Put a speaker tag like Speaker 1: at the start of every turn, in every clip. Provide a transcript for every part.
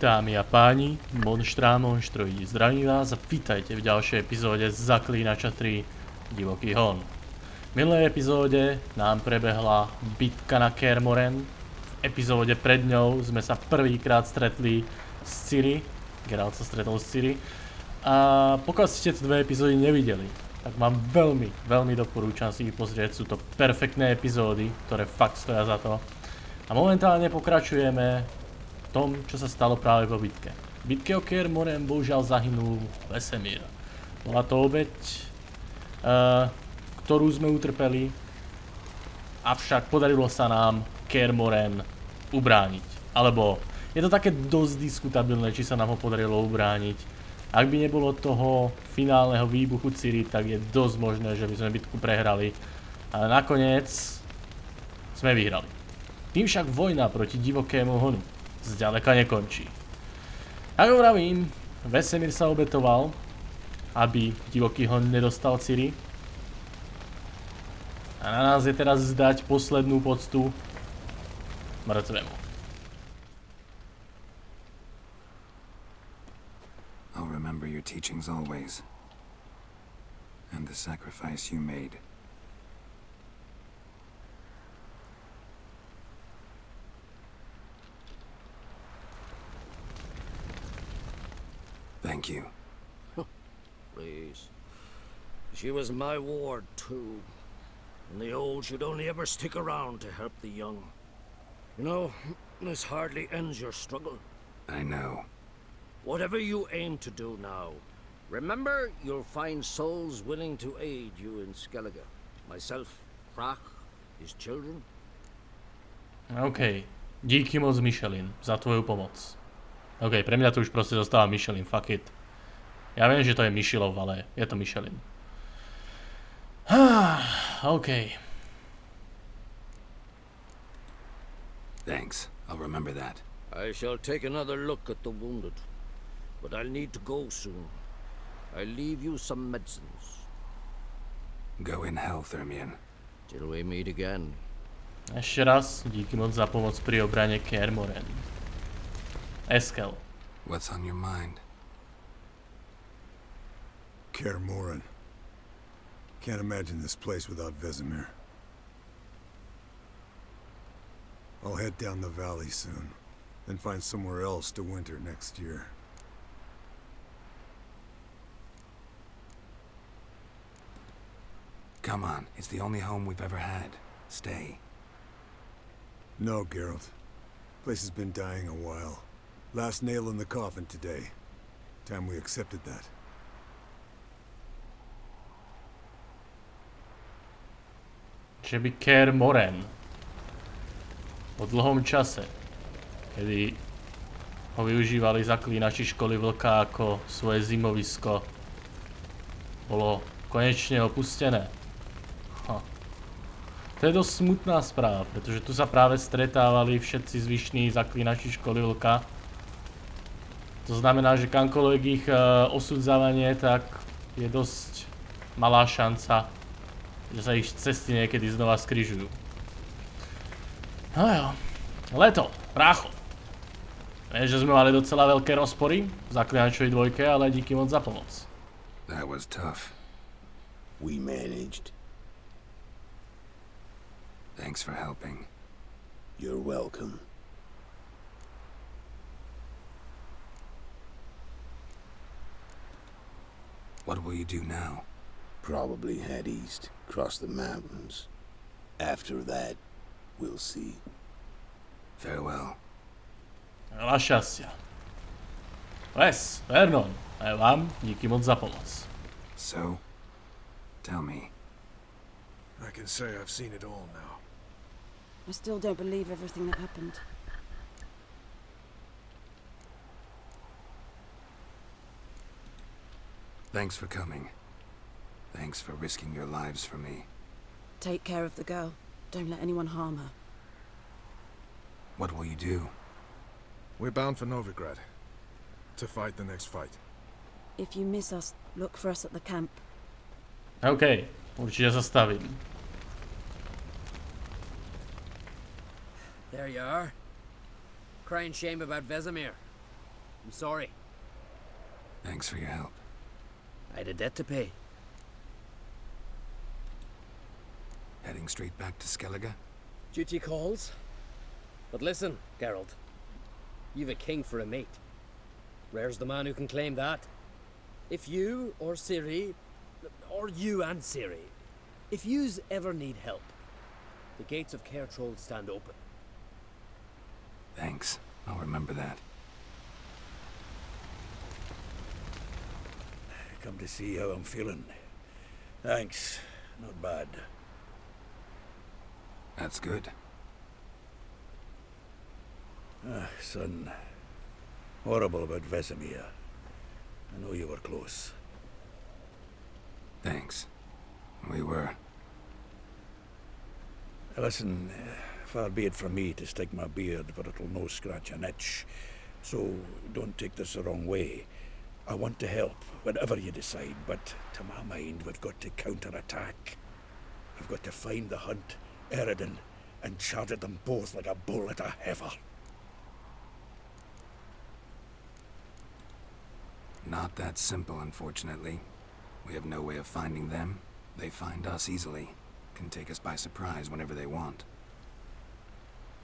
Speaker 1: Dámy a páni, monštrá monštrují, zdravím vás a vítajte v ďalšej epizóde Zaklínača 3 Divoký hon. V minulej epizóde nám prebehla bitka na Kaer Morhen. V epizóde pred ňou sme sa prvýkrát stretli s Ciri, Geralt sa stretol s Ciri. A pokiaľ ste tie dve epizódy nevideli, tak vám veľmi doporúčam si ich pozrieť, sú to perfektné epizódy, ktoré fakt stoja za to. A momentálne pokračujeme v tom, čo sa stalo práve po bitke. V bitke o Kaer Morhen bohužiaľ zahynul Vesemira. Bola to obeť, ktorú sme utrpeli, avšak podarilo sa nám Kaer Morhen ubrániť. Alebo je to také dosť diskutabilné, či sa nám ho podarilo ubrániť. Ak by nebolo toho finálneho výbuchu Ciri, tak je dosť možné, že by sme bitku prehrali. Ale nakoniec sme vyhrali. Tým však vojna proti Divokému honu zďaleka nekončí. Ako vravím, Vesemir sa obetoval, aby Divoký hon nedostal Ciri. A na nás je teraz zdať poslednú poctu mŕtvemu.
Speaker 2: I'll remember your teachings always, and the sacrifice you made. Thank you.
Speaker 3: Please. She was my ward, too. And the old should only ever stick around to help the young. You know, this hardly ends your struggle.
Speaker 2: I know.
Speaker 3: Whatever you aim to do now, remember you'll find souls willing to aid you in Skellige. Myself, Frach, his children.
Speaker 1: OK, díky moc Michelin za tvoju pomoc. OK, pre mňa to už proste zostáva Michelin, fuck it. Ja viem, že to je Michelov, ale je to Michelin. OK.
Speaker 2: Thanks. I'll remember that.
Speaker 3: I shall take another look at the wounded. But I'll need to go soon. I'll leave you some medicines.
Speaker 2: Go in health, Ermion.
Speaker 3: Till we meet again.
Speaker 1: Ešte raz, díky moc za pomoc pri obrane Kaer Morhen. Eskel.
Speaker 2: What's on your mind?
Speaker 4: Kaer Morhen. Can't imagine this place without Vesemir. I'll head down the valley soon, then find somewhere else to winter next year.
Speaker 2: Come on, it's the only home we've ever had. Stay.
Speaker 4: No, Geralt. Place has been dying a while. Last nail in the coffin today. Time we accepted that.
Speaker 1: Že by Kaer Morhen po dlhom čase, kedy ho využívali zaklínači školy vlka ako svoje zimovisko, bolo konečne opustené. To je dosť smutná správa, pretože tu sa práve stretávali všetci zvyšní zaklínači školy vlka. To znamená, že kamkoľvek ich osudzávanie, tak je dosť malá šanca, že sa ich cesty niekedy znova skrižujú. No jo, leto, prácho. Vieš, že sme mali docela veľké rozpory v Zaklínačovej dvojke, ale díky moc za pomoc.
Speaker 2: That was tough.
Speaker 5: We managed.
Speaker 2: Thanks for helping.
Speaker 5: You're welcome.
Speaker 2: What will you do now?
Speaker 5: Probably head east, cross the mountains. After that, we'll see.
Speaker 2: Farewell.
Speaker 1: Veľa šťastia. Vernon, aj vám díky moc za pomoc.
Speaker 2: So, tell me.
Speaker 4: I can say I've seen it all now.
Speaker 6: I still don't believe everything that happened.
Speaker 2: Thanks for coming. Thanks for risking your lives for me.
Speaker 6: Take care of the girl. Don't let anyone harm her.
Speaker 2: What will you do?
Speaker 4: We're bound for Novigrad. To fight the next fight.
Speaker 6: If you miss us, look for us at the camp.
Speaker 1: OK, určite sa stavím.
Speaker 7: There you are. Crying shame about Vesemir.
Speaker 3: I'm sorry.
Speaker 2: Thanks for your help.
Speaker 3: I had a debt to pay.
Speaker 2: Heading straight back to Skellige?
Speaker 3: Duty calls. But listen, Geralt. You've a king for a mate. Rare's the man who can claim that. If you or Ciri, or you and Ciri, if yous ever need help, the gates of Kaer stand open.
Speaker 2: Thanks. I'll remember that.
Speaker 5: Come to see how I'm feeling. Thanks. Not bad.
Speaker 2: That's good.
Speaker 5: Son. Horrible about Vesemira. I know you were close.
Speaker 2: Thanks. We were.
Speaker 5: Listen, far be it from me to stick my beard, but it'll no scratch an itch. So don't take this the wrong way. I want to help, whatever you decide, but to my mind, we've got to counterattack. We've got to find the hunt, Eredin, and charge at them both like a bull at a heifer.
Speaker 2: Not that simple, unfortunately. We have no way of finding them. They find us easily. Can take us by surprise whenever they want.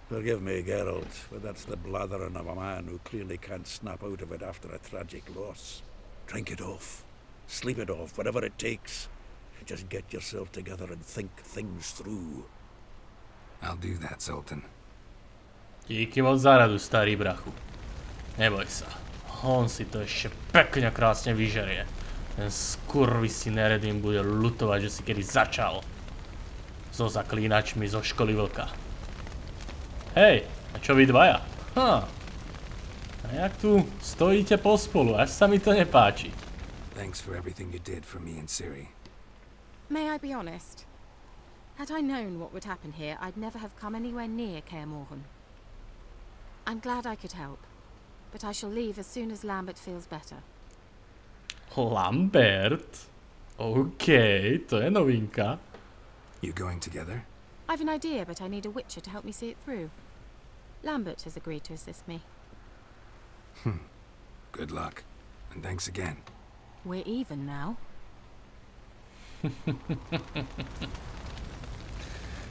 Speaker 5: Forgive me, Geralt, but that's the blathering of a man who clearly can't snap out of it after a tragic loss. Drink it off. Sleep it off, whatever it takes. Just get yourself together and think things through.
Speaker 2: I'll do that, Sultan.
Speaker 1: Díky moc za radu, starý brachu. Neboj sa. On si to ešte pekne krásne vyžerie. Ten skurvisín Eredin bude ľutovať, že si kedy začal so zaklínačmi zo školy vlka. Hej, a čo vy dvaja? A jak tu stojíte pospolu, až sa mi to nepáči.
Speaker 2: Thanks for everything you did for me and Ciri.
Speaker 6: May I be honest? Had I known what would happen here, I'd never have come anywhere near Kaer Morhen. I'm glad I could help, but I shall leave as soon as Lambert feels better.
Speaker 1: Lambert? OK, to je novinka.
Speaker 2: You going together?
Speaker 6: I've an idea, but I need a witcher to help me see it through. Lambert has agreed to assist me.
Speaker 2: Good luck. And thanks again.
Speaker 6: We're even now.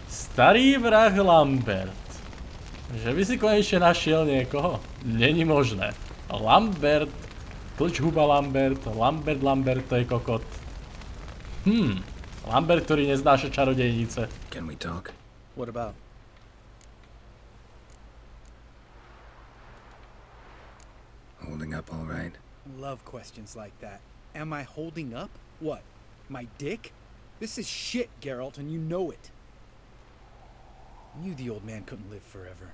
Speaker 1: Starý vrah Lambert. Že by si konečne našiel niekoho? Není možné. Lambert, tlčhuba Lambert, Lambert, to je kokot. Lambert, ktorý neznáša čarodejnice.
Speaker 2: Can we talk?
Speaker 3: What about?
Speaker 2: Holding up all right?
Speaker 7: Love questions like that. Am I holding up? What? My dick? This is shit, Geralt, and you know it. I knew the old man couldn't live forever.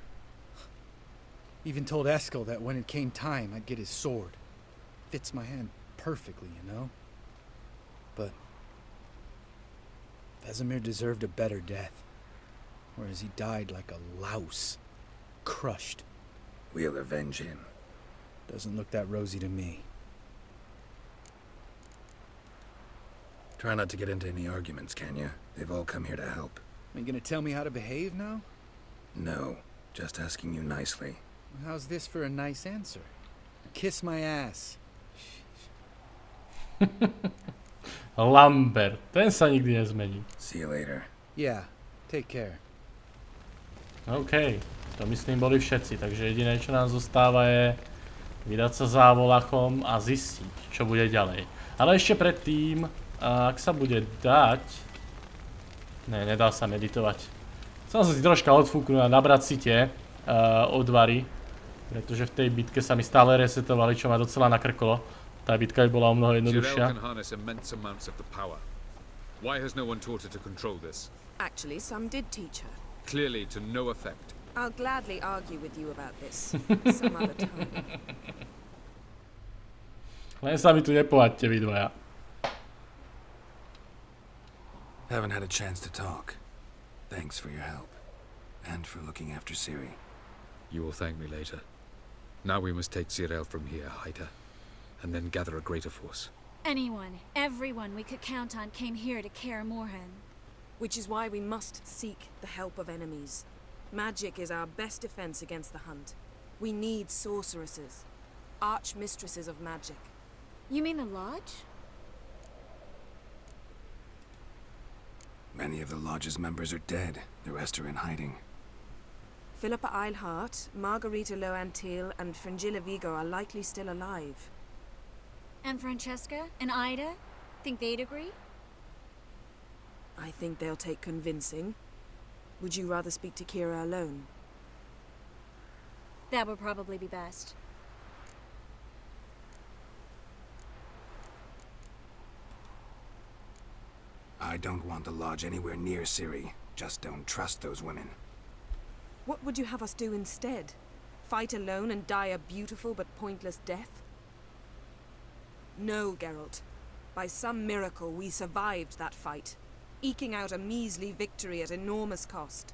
Speaker 7: Even told Eskel that when it came time, I'd get his sword. Fits my hand perfectly, you know? But Vesemir deserved a better death, whereas he died like a louse, crushed.
Speaker 2: We'll avenge him.
Speaker 7: Doesn't look that rosy to me.
Speaker 2: Try not to get into any arguments, can you? They've all come here to help.
Speaker 7: Are you gonna tell me how to behave now?
Speaker 2: No, just asking you nicely.
Speaker 7: How's this for a nice answer? Kiss my ass.
Speaker 1: Lambert, ten sa nikdy nezmení.
Speaker 2: See you later.
Speaker 7: Yeah, take care.
Speaker 1: OK, to myslím boli všetci, takže jediné čo nám zostáva je vydať sa závolachom a zistiť, čo bude ďalej. Ale ešte predtým, ak sa bude dať... Ne, nedá sa meditovať. Chcem sa si troška odfúknuť a nabrať si tie odvary, pretože v tej bitke sa mi stále resetovali, čo ma docela nakrklo. Tá bitka by bola o mnoho jednoduchšia.
Speaker 8: Can harness immense amounts of the power. Why has no one taught her to control this?
Speaker 9: Actually, some did teach her.
Speaker 8: Clearly to no effect.
Speaker 9: I'll gladly argue with you about this some other time.
Speaker 1: Len sa mi tu nepovaďte, vy dvaja.
Speaker 2: Haven't had a chance to talk. Thanks for your help. And for looking after Ciri.
Speaker 8: You will thank me later. Now we must take Cyril from here, hide her, and then gather a greater force.
Speaker 10: Anyone, everyone we could count on came here to Kaer Morhen.
Speaker 9: Which is why we must seek the help of enemies. Magic is our best defense against the hunt. We need sorceresses. arch-mistresses of magic.
Speaker 10: You mean the lodge?
Speaker 2: Many of the lodge's members are dead. The rest are in hiding.
Speaker 9: Philippa Eilhart, Margarita Loantil, and Fringilla Vigo are likely still alive.
Speaker 10: And Francesca and Ida? Think they'd agree?
Speaker 9: I think they'll take convincing. Would you rather speak to Kira alone?
Speaker 10: That would probably be best.
Speaker 2: I don't want the lodge anywhere near Ciri. Just don't trust those women.
Speaker 9: What would you have us do instead? Fight alone and die a beautiful but pointless death? No, Geralt. By some miracle, we survived that fight, eking out a measly victory at enormous cost.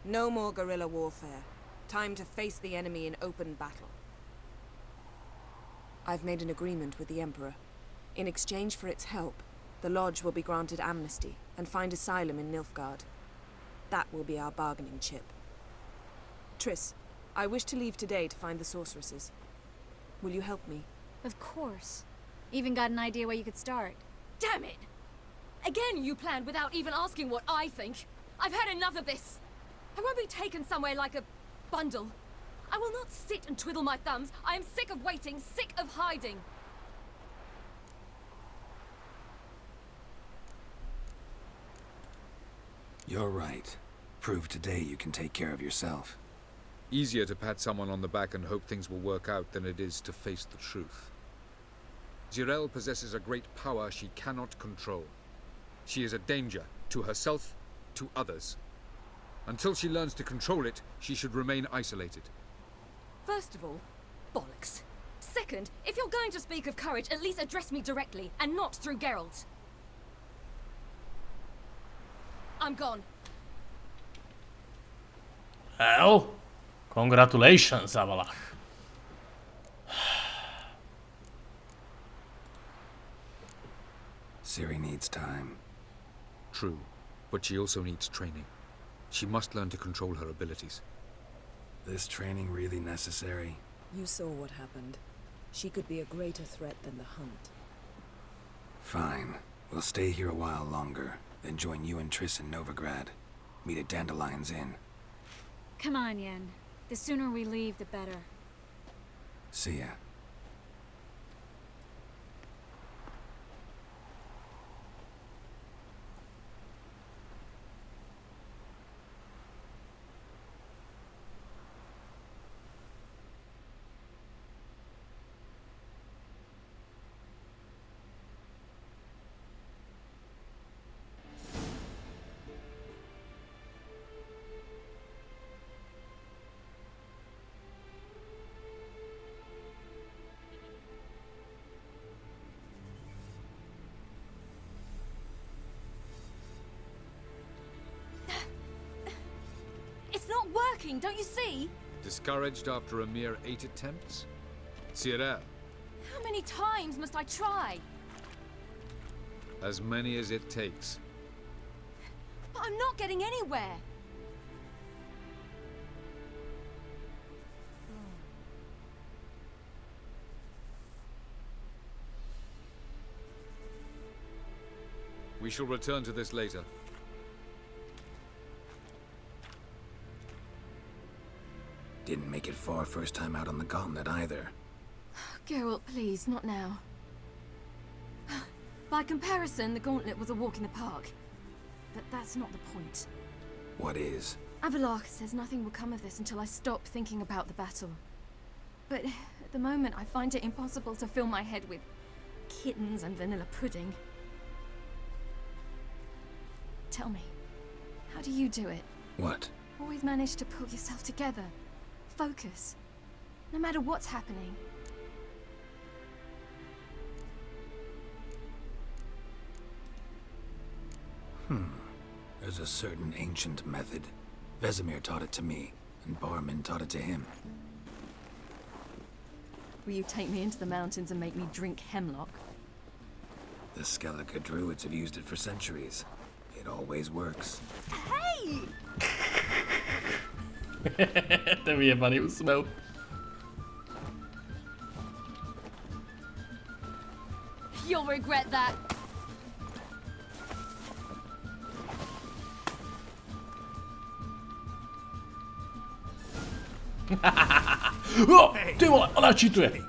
Speaker 9: No more guerrilla warfare. Time to face the enemy in open battle. I've made an agreement with the Emperor. In exchange for its help, the Lodge will be granted amnesty and find asylum in Nilfgaard. That will be our bargaining chip. Triss, I wish to leave today to find the sorceresses. Will you help me?
Speaker 10: Of course. Even got an idea where you could start.
Speaker 11: Damn it! Again you planned without even asking what I think. I've had enough of this. I won't be taken somewhere like a bundle. I will not sit and twiddle my thumbs. I am sick of waiting, sick of hiding.
Speaker 2: You're right. Prove today you can take care of yourself.
Speaker 8: Easier to pat someone on the back and hope things will work out than it is to face the truth. Zirel possesses a great power she cannot control. She is a danger to herself, to others. Until she learns to control it, she should remain isolated.
Speaker 11: First of all, bollocks. Second, if you're going to speak of courage, at least address me directly, and not through Geralt. I'm gone.
Speaker 1: Well, congratulations, Avalach.
Speaker 2: Ciri needs time.
Speaker 8: True, but she also needs training. She must learn to control her abilities.
Speaker 2: This training really necessary?
Speaker 9: You saw what happened. She could be a greater threat than the Hunt.
Speaker 2: Fine. We'll stay here a while longer, then join you and Triss in Novigrad. Meet at Dandelion's Inn.
Speaker 10: Come on, Yen. The sooner we leave, the better.
Speaker 2: See ya.
Speaker 11: It's not working, don't you see?
Speaker 8: Discouraged after a mere 8 attempts? Cyril,
Speaker 11: How many times must I try?
Speaker 8: as many as it takes.
Speaker 11: But I'm not getting anywhere.
Speaker 8: We shall return to this later.
Speaker 2: Didn't make it far first time out on the gauntlet either.
Speaker 11: Geralt, please, not now. By comparison, the gauntlet was a walk in the park. But that's not the point.
Speaker 2: What is?
Speaker 11: Avalach says nothing will come of this until I stop thinking about the battle. But at the moment, I find it impossible to fill my head with kittens and vanilla pudding. Tell me, how do you do it?
Speaker 2: What?
Speaker 11: Always manage to pull yourself together. Focus. No matter what's happening.
Speaker 2: There's a certain ancient method. Vesemir taught it to me, and Barman taught it to him.
Speaker 11: Will you take me into the mountains and make me drink hemlock?
Speaker 2: The Skellige druids have used it for centuries. It always works.
Speaker 11: Hey!
Speaker 1: Ten vyjebaný úsmev.
Speaker 11: You'll regret that.
Speaker 1: O, ty vole, ona cheatuje.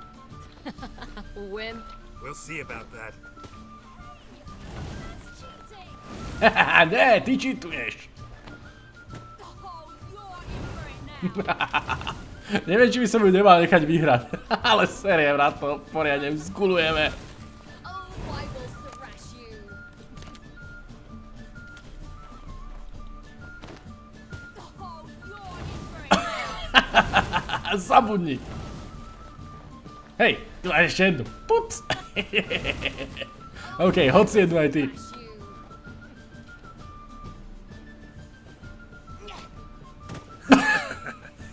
Speaker 11: Wimp.
Speaker 4: We'll see about that.
Speaker 1: Haha, ne, ty cheatuješ.
Speaker 11: Oh, you're in for it now.
Speaker 1: Neviem, či by som ju nemal nechať vyhrať. Ale seriem na to, poriadne skulujeme.
Speaker 11: Oh, I will thrash you. Oh, you're in for it now.
Speaker 1: Zabudni. Hej, tu máš ešte jednu. Puc. OK, hoď si jednu aj ty.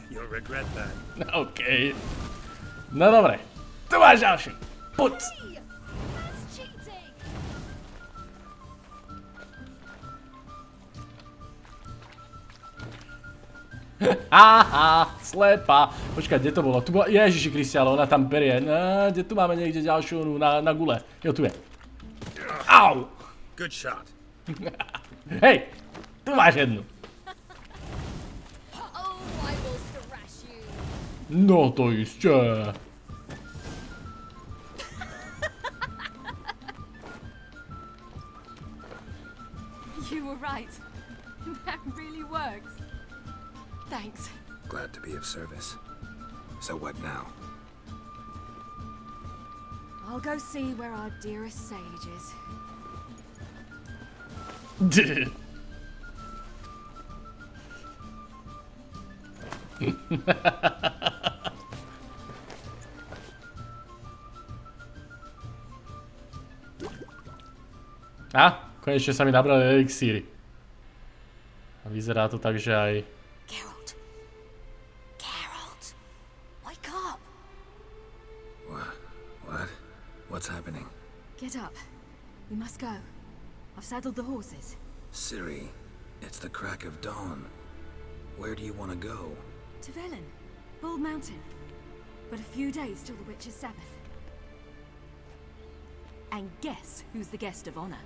Speaker 4: You'll regret that.
Speaker 1: OK. No dobre, tu máš ďalší. Puc.
Speaker 11: That's cheating.
Speaker 1: Haha, slepa. Počkaj, kde to bolo? Tu bola, Ježiši Kriste, ale ona tam berie. Kde tu máme niekde ďalšiu na gule? Jo, tu je. Au.
Speaker 4: Good shot.
Speaker 1: Hej, tu máš jednu.
Speaker 11: Oh, I will thrash you.
Speaker 1: No to isté.
Speaker 11: You were right. That really works. Thanks.
Speaker 2: Glad to be of service. So what now?
Speaker 11: I'll go see where our dearest sage is.
Speaker 1: A, konečne sa mi nabrali elixíry. A vyzerá to tak, že aj...
Speaker 11: Geralt. Geralt. Wake up.
Speaker 2: What? What's happening?
Speaker 11: Get up. We must go. I've saddled the horses.
Speaker 2: Ciri, it's the crack of dawn. Where do you want to go?
Speaker 11: To Velen. Bald Mountain. But a few days till the witch's Sabbath. And guess who's the guest of honor?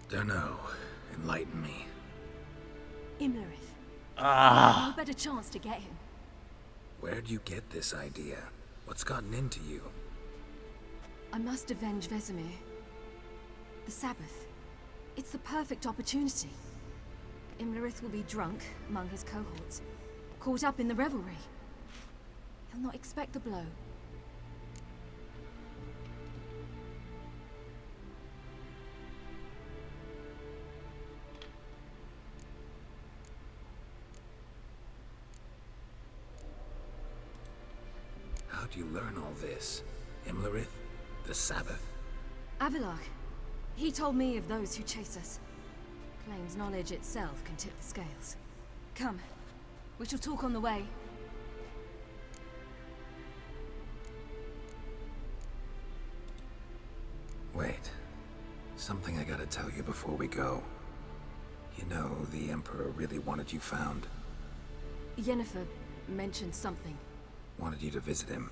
Speaker 2: Dunno. Enlighten me.
Speaker 11: Imlerith.
Speaker 1: Ah,
Speaker 11: No better chance to get him.
Speaker 2: Where'd you get this idea? What's gotten into you?
Speaker 11: I must avenge Vesemir. The Sabbath. It's the perfect opportunity. Imlerith will be drunk among his cohorts, caught up in the revelry. He'll not expect the blow.
Speaker 2: How'd you learn all this? Imlerith? The Sabbath?
Speaker 11: Avilark. He told me of those who chase us. Claims knowledge itself can tip the scales. Come. We shall talk on the way.
Speaker 2: Wait. Something I gotta tell you before we go. You know, the Emperor really wanted you found.
Speaker 11: Yennefer mentioned something.
Speaker 2: Wanted you to visit him.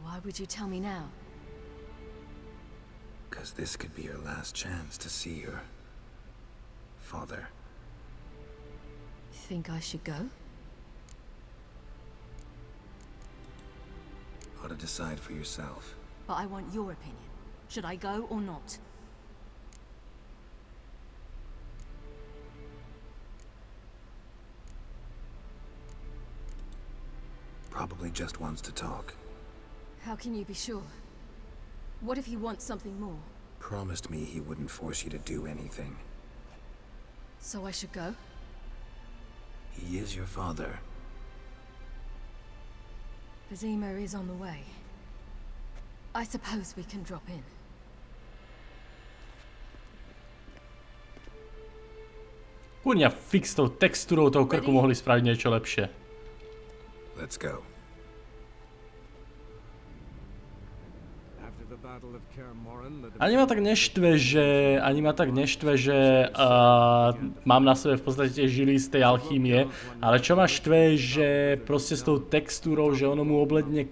Speaker 11: Why would you tell me now?
Speaker 2: 'Cause this could be your last chance to see your... father.
Speaker 11: Think I should go?
Speaker 2: Ought to decide for yourself.
Speaker 11: But I want your opinion. Should I go or not?
Speaker 2: Probably just wants to talk.
Speaker 11: How can you be sure? What if he wants something more?
Speaker 2: Promised me he wouldn't force you to do anything.
Speaker 11: So I should go?
Speaker 2: He is your father.
Speaker 11: Wyzime is on the way. I suppose we can drop in.
Speaker 1: Kurňa, fix tou textúrou toho krku mohli spraviť niečo lepšie.
Speaker 2: Let's go.
Speaker 4: After the Battle of Kaer Morhen, the
Speaker 1: Ani ma tak neštve, že mám na sebe v podstate tie žily z tej alchímie, ale čo ma štve, že proste s tou textúrou, že ono mu obledne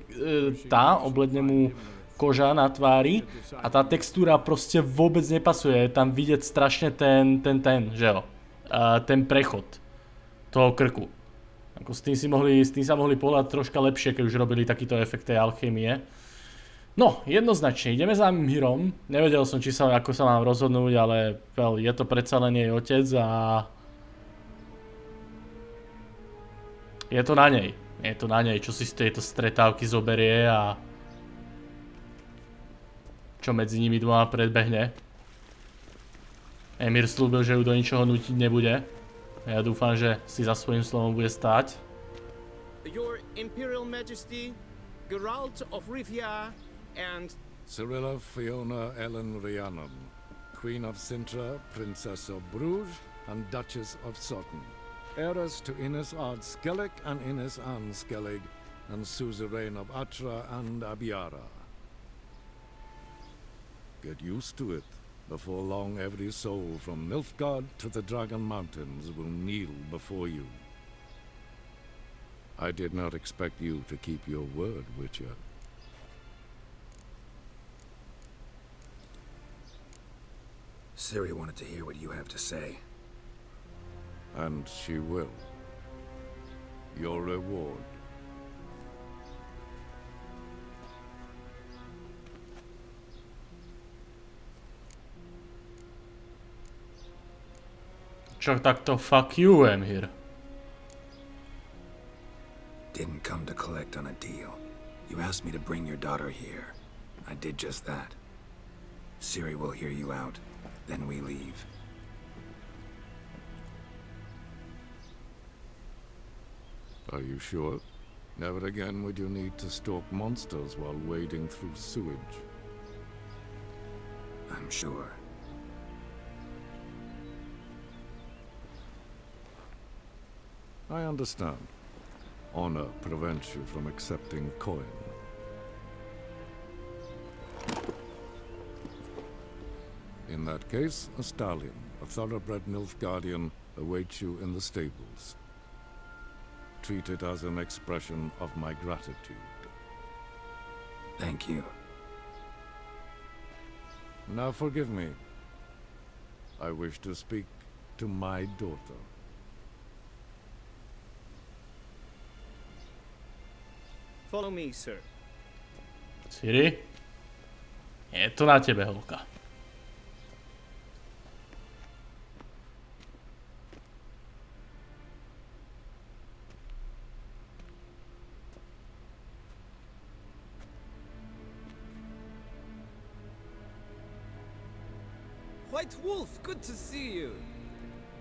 Speaker 1: mu koža na tvári a tá textúra proste vôbec nepasuje. Je tam vidieť strašne ten, že jo, ten prechod toho krku. Ako s tým sa mohli pohľadať troška lepšie, keď už robili takýto efekt tej alchémie. No, jednoznačne, ideme za Mirom. Nevedel som, ako sa mám rozhodnúť, ale je to predsa len jej otec a je to na nej. Je to na nej, čo si z tejto stretávky zoberie a čo medzi nimi dvoma predbehne. Emir slúbil, že ju do ničoho nútiť nebude. Ja dúfam, že si za svojím slovom bude stáť.
Speaker 12: Your Imperial Majesty, Geralt of Rivia, and
Speaker 13: Cyrilla Fiona Ellen Rhiannon, Queen of Sintra, Princess of Bruges, and Duchess of Sutton, heiress to Innes Ard Skellig and Innes Anne Skellig, and suzerain of Atra and Abiara. Get used to it. Before long, every soul from Nilfgaard to the Dragon Mountains will kneel before you. I did not expect you to keep your word, Witcher.
Speaker 2: Ciri wanted to hear what you have to say.
Speaker 13: And she will. Your reward.
Speaker 1: Čo takto fuck you, Emir?
Speaker 2: Didn't come to collect on a deal. You asked me to bring your daughter here. I did just that. Ciri will hear you out, then we leave.
Speaker 13: Are you sure? Never again would you need to stalk monsters while wading through sewage.
Speaker 2: I'm sure.
Speaker 13: I understand. Honor prevents you from accepting coin. In that case, a stallion, a thoroughbred Nilfgaardian, awaits you in the stables. Treat it as an expression of my gratitude.
Speaker 2: Thank you.
Speaker 13: Now forgive me. I wish to speak to my daughter.
Speaker 12: follow me, sir.
Speaker 1: Ciri? Je to na tebe, holka.
Speaker 14: White Wolf, good to see you.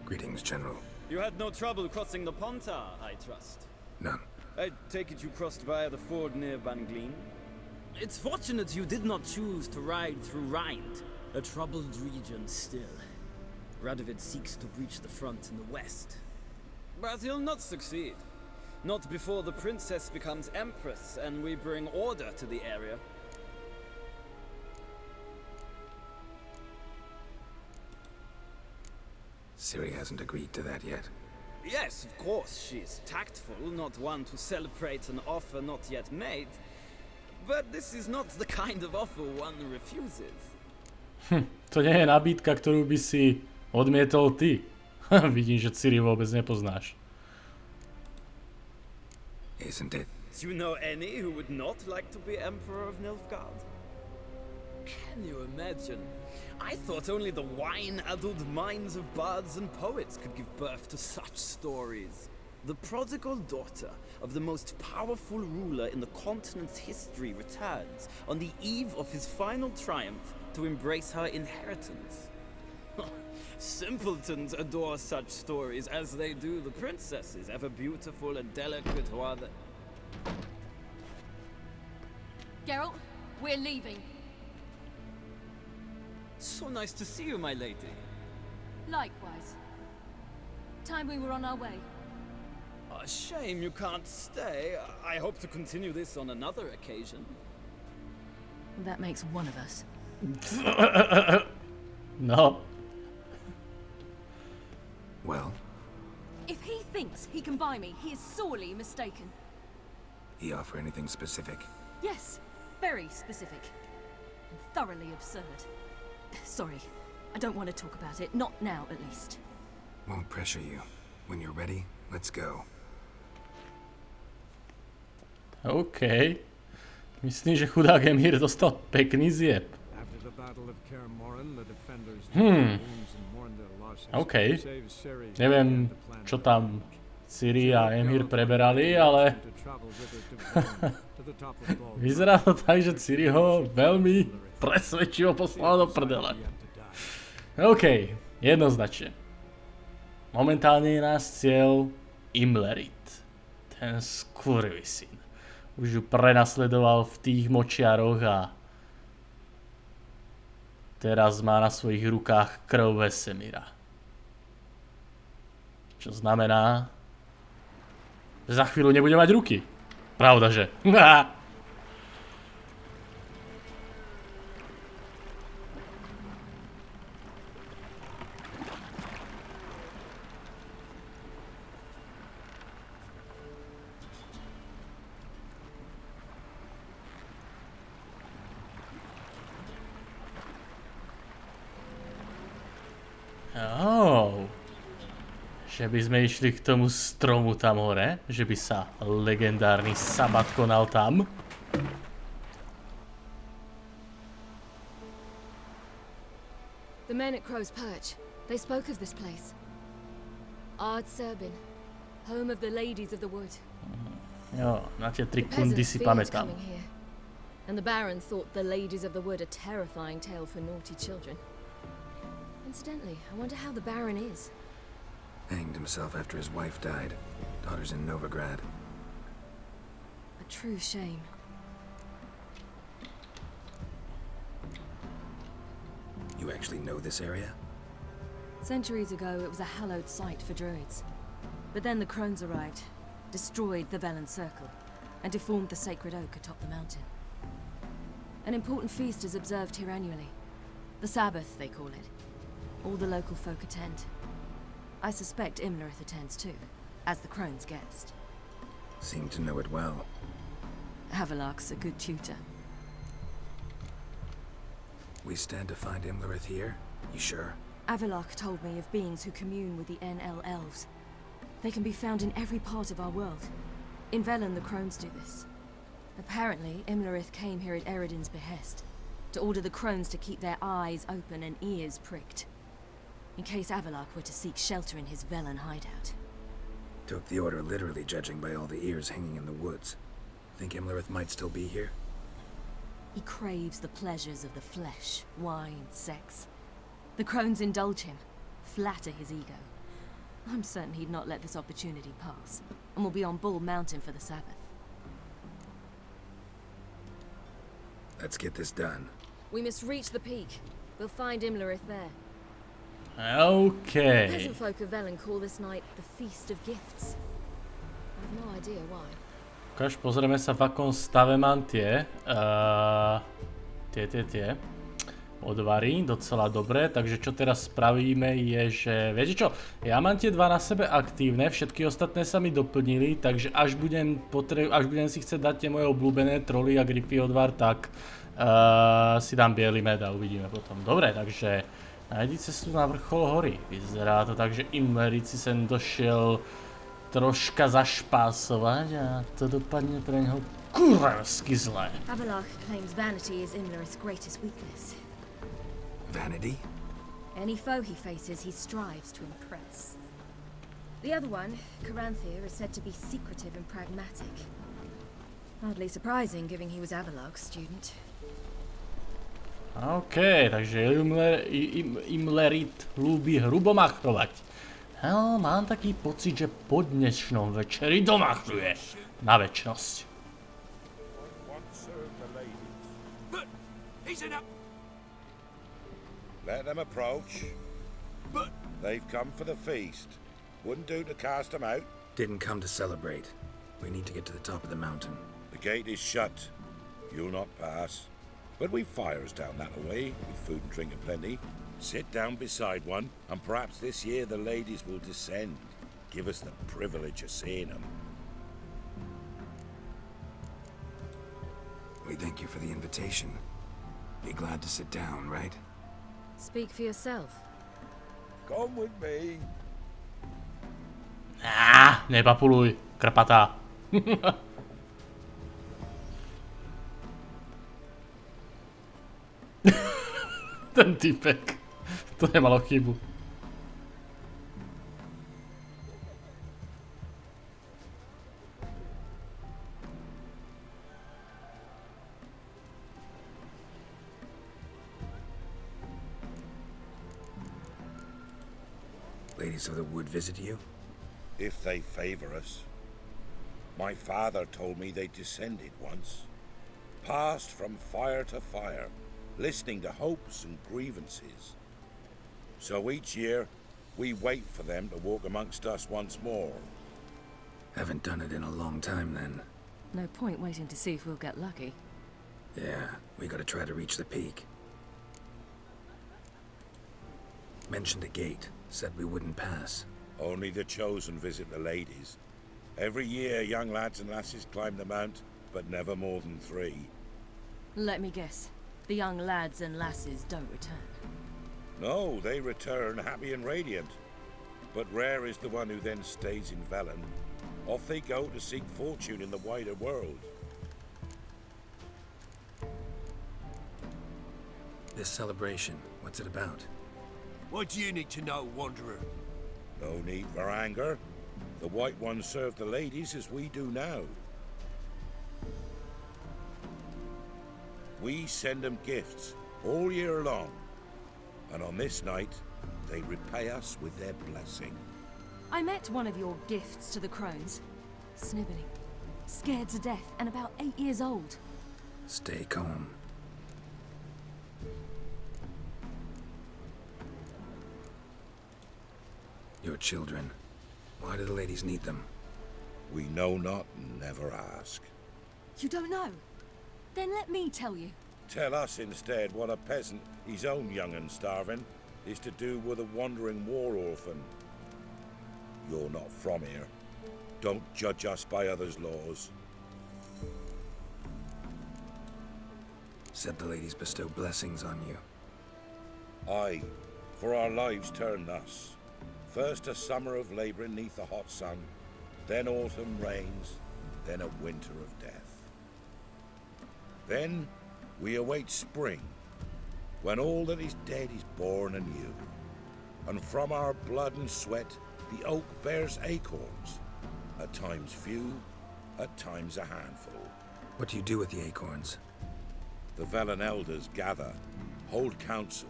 Speaker 2: Greetings, General.
Speaker 14: You had no trouble crossing the Ponta, I trust.
Speaker 2: None.
Speaker 14: I take it you crossed via the ford near Bangleen? It's fortunate you did not choose to ride through Rind, a troubled region still. Radovid seeks to breach the front in the west. But he'll not succeed. Not before the princess becomes empress and we bring order to the area.
Speaker 2: Ciri hasn't agreed to that yet.
Speaker 14: Yes, of course, she's tactful, not one to celebrate an offer not yet made. But this is not the kind of offer one refuses.
Speaker 1: To nie je nabídka, ktorú by si odmietol ty. Vidím, že Ciri vôbec nepoznáš.
Speaker 2: Isn't it?
Speaker 14: Do you know any who would not like to be Emperor of Nilfgaard? Can you imagine? I thought only the wine-addled minds of bards and poets could give birth to such stories. The prodigal daughter of the most powerful ruler in the continent's history returns on the eve of his final triumph to embrace her inheritance. Simpletons adore such stories as they do the princesses, ever beautiful and delicate who are the...
Speaker 11: Geralt, we're leaving.
Speaker 14: So nice to see you, my lady.
Speaker 11: Likewise. Time we were on our way.
Speaker 14: A shame you can't stay. I hope to continue this on another occasion.
Speaker 11: That makes one of us.
Speaker 1: No.
Speaker 2: Well,
Speaker 11: If he thinks he can buy me, he is sorely mistaken.
Speaker 2: he offer anything specific?
Speaker 11: Yes, very specific. And thoroughly absurd. Sorry, I don't want to talk about it. Not now, at least.
Speaker 2: Won't pressure you. When you're ready, let's go.
Speaker 1: OK. Myslím, že chudák Emhyr dostal pekný zjeb.
Speaker 13: After the Battle of Kaer Morhen, the defenders wounds and mourned their losses.
Speaker 1: OK.
Speaker 13: Save Ciri
Speaker 1: Neviem, čo tam Ciri a Emhyr preberali, ale vyzerá to tak, že Ciri ho veľmi presvedčivo poslala do prdele. OK, jednoznačne. Momentálne je náš cieľ Imlerit. Ten skurvysyn. Už ju prenasledoval v tých močiaroch a teraz má na svojich rukách krv Vesemira. Čo znamená, že za chvíľu nebude mať ruky. Pravda, že? Že by sme išli k tomu stromu tam hore? Že by sa legendárny sabat konal tam?
Speaker 11: The men at Crow's Perch, they spoke of this place. Ard Serbin, home of the ladies of the wood.
Speaker 1: Jo, na tie 3 kundy si pamätám.
Speaker 11: And the Baron thought the ladies of the wood a terrifying tale for naughty children. Incidentally, I wonder how the Baron is.
Speaker 2: Hanged himself after his wife died. Daughter's in Novigrad.
Speaker 11: A true shame.
Speaker 2: You actually know this area?
Speaker 11: Centuries ago, it was a hallowed site for druids. But then the crones arrived, destroyed the Velen Circle, and deformed the sacred oak atop the mountain. An important feast is observed here annually. The Sabbath, they call it. All the local folk attend. I suspect Imlerith attends too, as the crone's guest.
Speaker 2: Seem to know it well.
Speaker 11: Havelark's a good tutor.
Speaker 2: We stand to find Imlerith here? You sure?
Speaker 11: Avilark told me of beings who commune with the NL elves. They can be found in every part of our world. In Velen, the crones do this. Apparently, Imlerith came here at Eredin's behest, to order the crones to keep their eyes open and ears pricked, in case Avilark were to seek shelter in his Velen hideout.
Speaker 2: Took the order literally, judging by all the ears hanging in the woods. Think Imlerith might still be here?
Speaker 11: He craves the pleasures of the flesh, wine, sex. The crones indulge him, flatter his ego. I'm certain he'd not let this opportunity pass, and will be on Bull Mountain for the Sabbath.
Speaker 2: Let's get this done.
Speaker 11: We must reach the peak. We'll find Imlerith there.
Speaker 1: Okay.
Speaker 11: Peasant folk of Velen call this night the Feast of Gifts. I've no idea why.
Speaker 1: Ukáž, pozrieme sa, v akom stave mám tie odvary, docela dobre, takže čo teraz spravíme je, že, viete čo, ja mám tie 2 na sebe aktívne, všetky ostatné sa mi doplnili, takže až budem si chcieť dať tie moje obľúbené troly a grify odvar, tak si dám biely med a uvidíme potom. Dobre, takže najdi cestu na vrchol hory. Vyzerá to tak, že Imlerit si sem došiel troška zašpásovať a to dopadne pre neho kurevsky zle.
Speaker 11: Avilark claims vanity is Imlerith's greatest weakness.
Speaker 2: Vanity?
Speaker 11: Any foe he faces, he strives to impress. The other one, Caranthir, is said to be secretive and pragmatic. Hardly surprising, given he was Avilark's student.
Speaker 1: OK, takže Imlerit ľúbi hrubomachrovať. No, mám taký pocit, že po dnešnom večeri domachruje na večnosť.
Speaker 15: Let them approach.
Speaker 2: But
Speaker 15: they've come for the feast. Wouldn't do to cast them out.
Speaker 2: Didn't come to celebrate. We need to get to the top of the mountain.
Speaker 15: The gate is shut. You'll not pass. But we've fires down that way, with food and drink aplenty. Sit down beside one, and perhaps this year the ladies will descend. Give us the privilege of seeing them.
Speaker 2: We thank you for the invitation. Be glad to sit down, right?
Speaker 11: Speak for yourself.
Speaker 15: Come with me.
Speaker 1: Nepapuluj, krpatá. Ten typek. To nemalo chybu.
Speaker 2: Ladies of the wood visit you?
Speaker 15: If they favor us. My father told me they descended once. Passed from fire to fire, listening to hopes and grievances. So each year, we wait for them to walk amongst us once more.
Speaker 2: Haven't done it in a long time, then.
Speaker 11: No point waiting to see if we'll get lucky.
Speaker 2: Yeah, we gotta try to reach the peak. Mentioned a gate. Said we wouldn't pass.
Speaker 15: Only the chosen visit the ladies. Every year, young lads and lasses climb the mount, but never more than 3.
Speaker 11: Let me guess. The young lads and lasses don't return.
Speaker 15: No, they return happy and radiant. But rare is the one who then stays in Velen. Off they go to seek fortune in the wider world.
Speaker 2: This celebration, what's it about?
Speaker 16: What do you need to know, Wanderer?
Speaker 15: No need for anger. The White Ones serve the ladies as we do now. We send them gifts all year long. And on this night, they repay us with their blessing.
Speaker 11: I met one of your gifts to the crones. Sniveling. Scared to death and about 8 years old.
Speaker 2: Stay calm. Your children. Why do the ladies need them?
Speaker 15: We know not and never ask.
Speaker 11: You don't know? Then let me tell you.
Speaker 15: Tell us instead what a peasant, his own young and starving, is to do with a wandering war orphan. You're not from here. Don't judge us by others' laws.
Speaker 2: Said the ladies bestow blessings on you.
Speaker 15: Aye, for our lives turn thus. First a summer of labouring neath the hot sun, then autumn rains, then a winter of death. Then we await spring, when all that is dead is born anew. And from our blood and sweat the oak bears acorns, at times few, at times a handful.
Speaker 2: What do you do with the acorns?
Speaker 15: The Velen elders gather, hold council.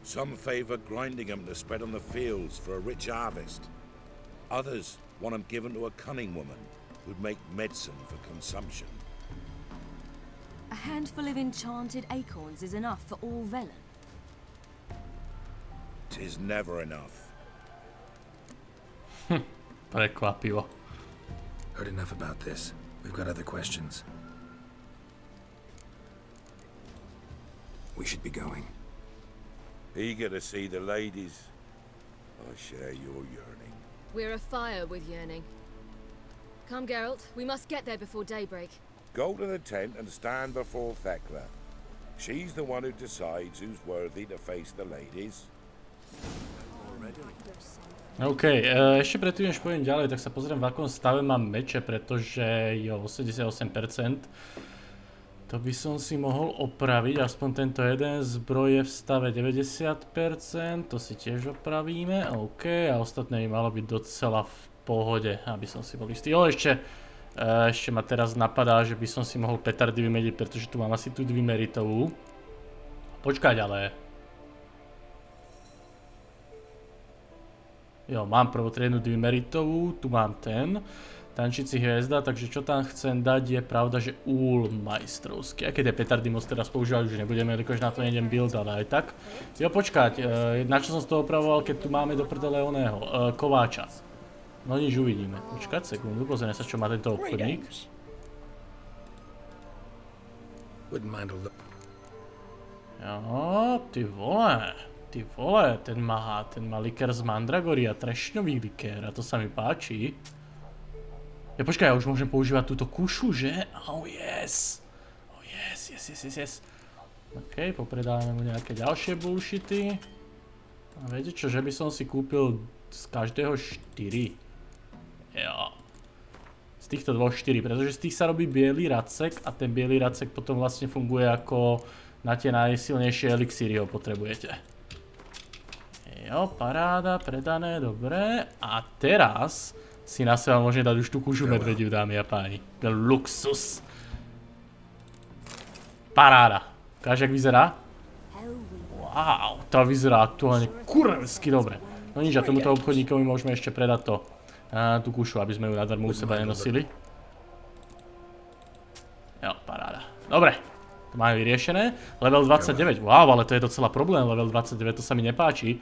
Speaker 15: Some favour grinding them to spread on the fields for a rich harvest. Others want them given to a cunning woman who'd make medicine for consumption.
Speaker 11: A handful of enchanted acorns is enough for all Velen.
Speaker 15: 'Tis never enough.
Speaker 1: Prekvapivo.
Speaker 2: Heard enough about this. We've got other questions. We should be going.
Speaker 15: Eager to see the ladies. I share your yearning.
Speaker 11: We're afire with yearning. Come, Geralt. We must get there before daybreak.
Speaker 15: Go to the tent and stand before Thekla. She's the one who decides who's worthy to face the ladies.
Speaker 1: OK, ešte predtým, než pôjdem ďalej, tak sa pozriem, v akom stave mám meče, pretože je 88%. To by som si mohol opraviť, aspoň tento jeden zbroj je v stave 90%, to si tiež opravíme, OK, a ostatné by malo byť docela v pohode, aby som si bol istý. Jo, ešte ma teraz napadá, že by som si mohol petardy vymeniť, pretože tu mám asi tú dvimeritovú. Počkať, ale... Jo, mám prvotriednu dvimeritovú, tu mám ten. Tančici hviezda, takže čo tam chcem dať je pravda, že úl majstrovský. Aj keď tie petardy moc teraz používať už nebudeme, jakož na to nejdem build, ale aj tak. Jo, počkať, na čo som z toho opravoval, keď tu máme do prdele oného, kováča. No nič, uvidíme. Počkať sekundu, pozrieme sa, čo má tento obchodník. Jo, ty vole, ten má likér z mandragory a trešňový likér a to sa mi páči. Ja počkaj, ja už môžem používať túto kušu, že? Oh yes. Oh yes. OK, popredávame mu nejaké ďalšie bullshity. A viete čo, že by som si kúpil z každého 4. Jo. Z týchto dvoch 4, pretože z tých sa robí biely racek a ten biely racek potom vlastne funguje ako na tie najsilnejšie elixíry ho potrebujete. Jo, paráda, predané, dobre. A teraz si na seba môžem dať už tú kúžu medvediu, dámy a páni. Luxus. Paráda. Ukáž, jak vyzerá? Wow, to vyzerá aktuálne kurevsky dobre. No nič, a tomuto obchodníkovi môžeme ešte predať to. Tú kušu, aby sme ju nadarmo u seba nenosili. Jo, paráda. Dobre, to máme vyriešené. Level 29, wow, ale to je docela problém, level 29, to sa mi nepáči.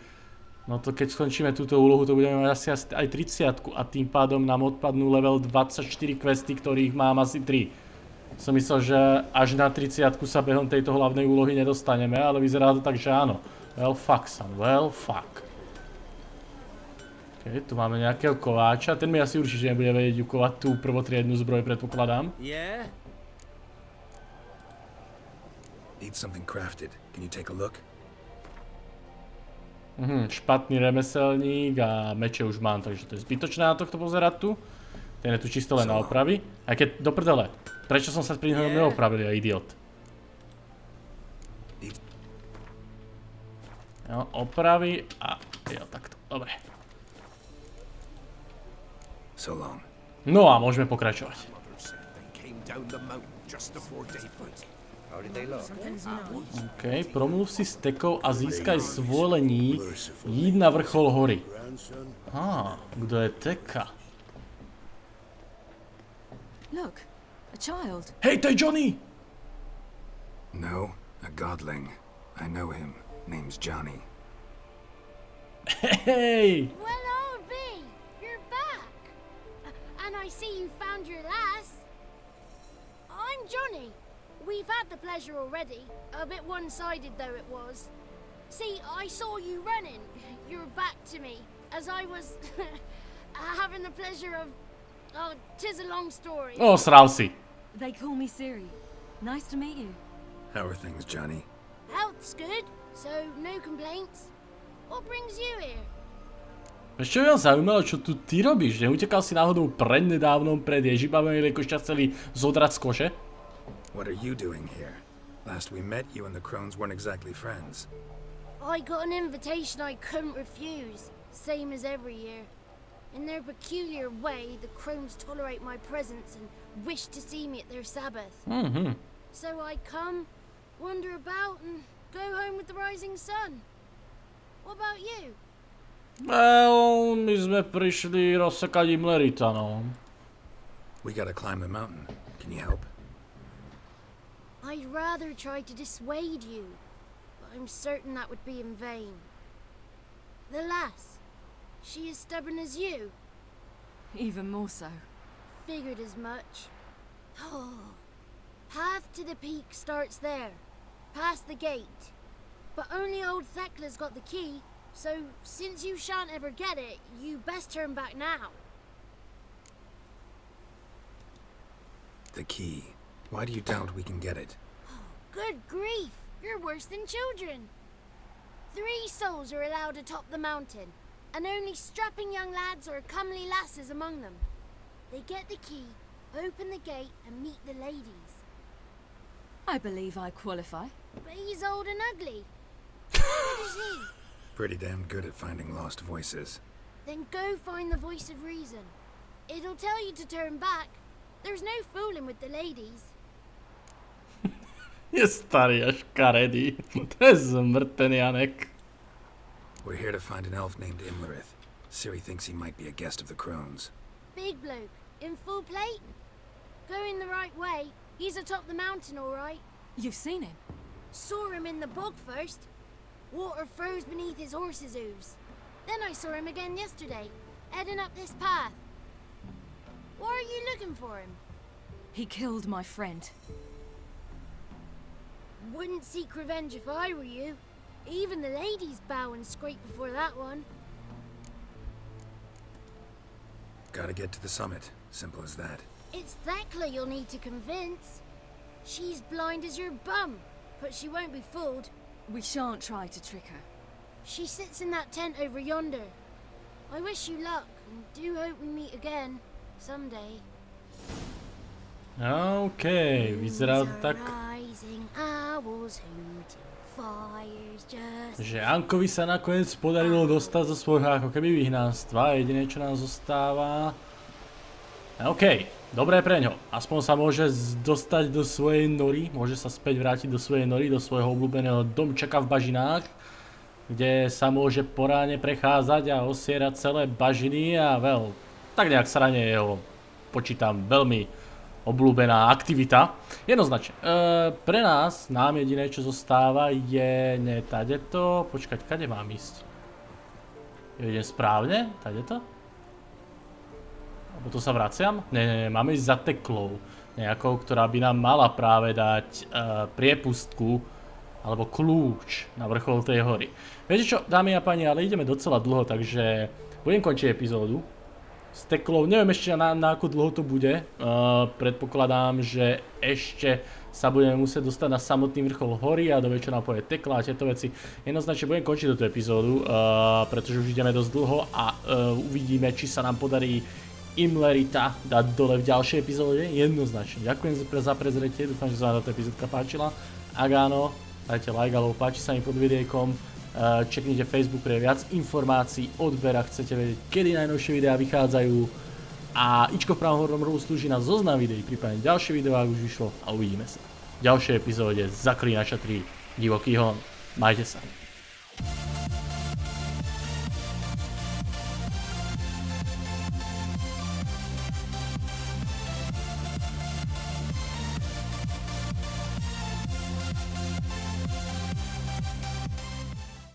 Speaker 1: No to keď skončíme túto úlohu, to budeme mať asi aj 30 a tým pádom nám odpadnú level 24 questy, ktorých mám asi 3. Som myslel, že až na 30 sa behom tejto hlavnej úlohy nedostaneme, ale vyzerá to tak, že áno. Well fuck, son, well fuck. OK, tu máme nejakého kováča, ten mi asi určite nebude vedieť ukovať tú prvotriednu zbroj, predpokladám.
Speaker 2: Yeah. Need something crafted. Can you take a look?
Speaker 1: Špatný remeselník a meče už mám, takže to je zbytočné na tohto pozerať tu. Ten je tu čisto len na opravy. Aj keď do prdele, prečo som sa pri ňom neopravil, ja idiot. Jo, opravy a jo, takto, dobre. No a môžeme pokračovať. OK, promluv si s tekou a získaj svolení jít na vrchol hory. Kdo je teka?
Speaker 17: Look, a child.
Speaker 1: Hej, to je Johnny!
Speaker 2: No, a godling. I know him. Name's Johnny.
Speaker 1: Hey!
Speaker 18: Well, old B, you're back. And I see you found your lass. I'm Johnny. We've had the pleasure already. A bit one-sided though it was. See, I saw you running. Your back to me. As I was having the pleasure of... Oh, 'tis a long story.
Speaker 1: Oh, sral si.
Speaker 17: They call me Siri. Nice to meet you.
Speaker 2: How are things, Johnny?
Speaker 18: Health's good, so no complaints. What brings you here?
Speaker 1: Ešte by ma zaujímalo, čo tu ty robíš? Neutekal si náhodou prednedávnom pred Ježibami, jelikož ťa chceli zodrať z koše?
Speaker 2: What are you doing here? Last we met, you and the crones weren't exactly friends.
Speaker 18: I got an invitation I couldn't refuse, same as every year. In their peculiar way, the crones tolerate my presence and wish to see me at their Sabbath. So I come, wander about, and go home with the rising sun. What about you?
Speaker 1: Well, my sme prišli rozsekať im lerita, no.
Speaker 2: We gotta climb the mountain. Can you help?
Speaker 18: I'd rather try to dissuade you, but I'm certain that would be in vain. The lass, she as stubborn as you?
Speaker 17: Even more so.
Speaker 18: Figured as much. Oh. Path to the peak starts there, past the gate. But only old Thekla's got the key, so since you shan't ever get it, you best turn back now.
Speaker 2: The key. Why do you doubt we can get it?
Speaker 18: Good grief! You're worse than children. 3 souls are allowed atop the mountain, and only strapping young lads or comely lasses among them. They get the key, open the gate, and meet the ladies.
Speaker 17: I believe I qualify.
Speaker 18: But he's old and ugly. What is he?
Speaker 2: Pretty damn good at finding lost voices.
Speaker 18: Then go find the voice of reason. It'll tell you to turn back. There's no fooling with the ladies.
Speaker 1: Je starý a škaredý. To je zmrtený Janek.
Speaker 2: We're here to find an elf named Imlerith. Ciri thinks he might be a guest of the crones.
Speaker 18: Big bloke, in full plate? Going the right way. He's atop the mountain, all right.
Speaker 17: You've seen him?
Speaker 18: Saw him in the bog first. Water froze beneath his horse's hooves. Then I saw him again yesterday, heading up this path. Why are you looking for him?
Speaker 17: He killed my friend.
Speaker 18: Wouldn't seek revenge if I were you. Even the ladies bow and scrape before that one.
Speaker 2: Gotta get to the summit. Simple as that.
Speaker 18: It's Thekla you'll need to convince. She's blind as your bum, but she won't be fooled.
Speaker 17: We shan't try to trick her.
Speaker 18: She sits in that tent over yonder. I wish you luck, and do hope we meet again, someday.
Speaker 1: OK, vyzerá to tak, že Ankovi sa nakoniec podarilo dostať zo svojho ako keby vyhnanstva. Jediné, čo nám zostáva... OK, dobré preňho. Aspoň sa môže dostať do svojej nory, môže sa späť vrátiť do svojej nory, do svojho obľúbeného domčeka v bažinách, kde sa môže po ráne prechádzať a osierať celé bažiny a tak nejak sranie jeho, počítam, veľmi obľúbená aktivita. Jednoznačne. Pre nám jediné, čo zostáva je tadeto. Počkať, kade mám ísť? Ja idem správne? Tadeto? Alebo to sa vraciam? Ne, máme ísť za Teklou. Nejakou, ktorá by nám mala práve dať priepustku alebo kľúč na vrchol tej hory. Viete čo, dámy a páni, ale ideme docela dlho, takže budem končiť epizódu s Teklou. Neviem ešte na akú dlho to bude. Predpokladám, že ešte sa budeme musieť dostať na samotný vrchol hory a do večera pôjde Tekla a tieto veci. Jednoznačne budem končiť túto epizódu, pretože už ideme dosť dlho a uvidíme, či sa nám podarí Imlerita dať dole v ďalšej epizóde. Jednoznačne. Ďakujem za prezretie, dúfam, že sa vám táto epizódka páčila. Ak áno, dajte like, alebo páči sa mi pod videjkom. Čeknite Facebook pre viac informácií, odber, ak chcete vedieť, kedy najnovšie videá vychádzajú. A ičko v pravom hornom rohu slúži na zoznam videí, prípadne ďalšie videá, ak už vyšlo, a uvidíme sa v ďalšej epizóde Zaklínača 3 Divoký hon. Majte sa.